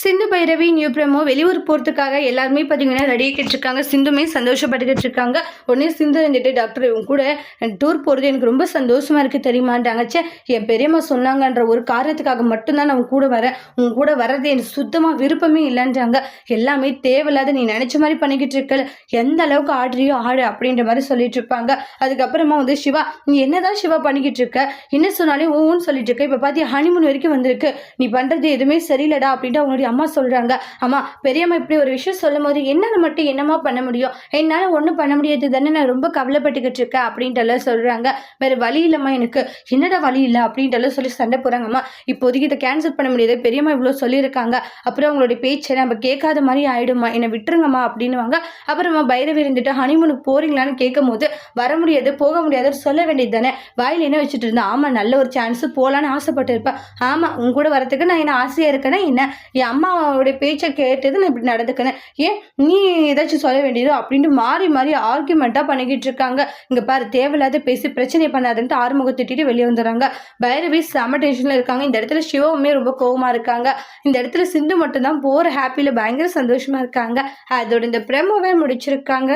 Sindhu Bhairavi new promo வெளியூர் போகிறதுக்காக எல்லாருமே பார்த்தீங்கன்னா ரெடி ஆகிட்டு இருக்காங்க. சிந்துமே சந்தோஷப்பட்டுக்கிட்டு இருக்காங்க. உடனே சிந்து வந்துட்டு டாக்டர் இவங்க கூட டூர் போகிறது எனக்கு ரொம்ப சந்தோஷமா இருக்குது தெரியுமான்றாங்க. சே என் பெரியம்மா சொன்னாங்கன்ற ஒரு காரணத்துக்காக மட்டும்தான் நான் கூட வரேன். உங்க கூட வர்றது எனக்கு சுத்தமாக விருப்பமே இல்லைன்றாங்க. எல்லாமே தேவையில்லாத நீ நினச்ச மாதிரி பண்ணிக்கிட்டு இருக்கல, எந்த அளவுக்கு ஆடுறியோ ஆடு அப்படின்ற மாதிரி சொல்லிட்டு இருப்பாங்க. அதுக்கப்புறமா வந்து சிவா நீ என்னதான் சிவா பண்ணிக்கிட்டு இருக்க, என்ன சொன்னாலே ஊன்னு சொல்லிட்டு இருக்க, இப்போ பார்த்தியா ஹனிமூன் வரைக்கும் வந்திருக்கு, நீ பண்ணுறது எதுவுமே சரியில்லடா அப்படின்ட்டு அவங்க அம்மா சொல்றாங்க. அம்மா பெரியம்மா இப்படி ஒரு விஷயம் சொல்லும் போது என்னால மட்டும் என்னமா பண்ண முடியும், என்னால ஒன்றும் பண்ண முடியாது தானே, நான் ரொம்ப கவலைப்பட்டுக்கிட்டு இருக்கேன் அப்படின்ட்டு எல்லாம் சொல்றாங்க. வேற வழி இல்லம்மா எனக்கு, என்னடா வழி இல்லை அப்படின்ட்டு எல்லாம் சொல்லி சண்டை போறாங்கம்மா. இப்போதைக்கு இதை கேன்சல் பண்ண முடியாது, பெரியம்மா இவ்வளோ சொல்லியிருக்காங்க, அப்புறம் அவங்களுடைய பேச்சை நம்ம கேட்காத மாதிரி ஆயிடுமா, என்னை விட்டுருங்கம்மா அப்படின்னுவாங்க. அப்புறமா பைரவி இருந்துட்டு ஹனிமூனுக்கு போறீங்களான்னு கேட்கும் போது வர முடியாது போக முடியாதுன்னு சொல்ல வேண்டியது தானே, வாயில் என்ன வச்சுட்டு இருந்தா, ஆமா நல்ல ஒரு சான்ஸ் போகலான்னு ஆசைப்பட்டு இருப்பேன், ஆமா உங்க கூட வரத்துக்கு நான் என்ன ஆசையா இருக்கேன்னா என்ன, என் அம்மாவோடைய பேச்சை கேட்டது நான் இப்படி நடந்துக்கிறேன், ஏன் நீ ஏதாச்சும் சொல்ல வேண்டியதோ அப்படின்ட்டு மாறி மாறி ஆர்குமெண்ட்டாக பண்ணிக்கிட்டு இருக்காங்க. இங்கே பாரு தேவையில்லாத பேசி பிரச்சனை பண்ணாதுன்ட்டு ஆறுமுகம் திட்டிட்டு வெளியே வந்துடுறாங்க. பைரவி செம டென்ஷனில் இருக்காங்க. இந்த இடத்துல சிவவுமே ரொம்ப கோவமாக இருக்காங்க. இந்த இடத்துல சிந்து மட்டும்தான் போகிற ஹாப்பியில் பயங்கர சந்தோஷமாக இருக்காங்க. அதோட இந்த ப்ரெமோவே முடிச்சிருக்காங்க.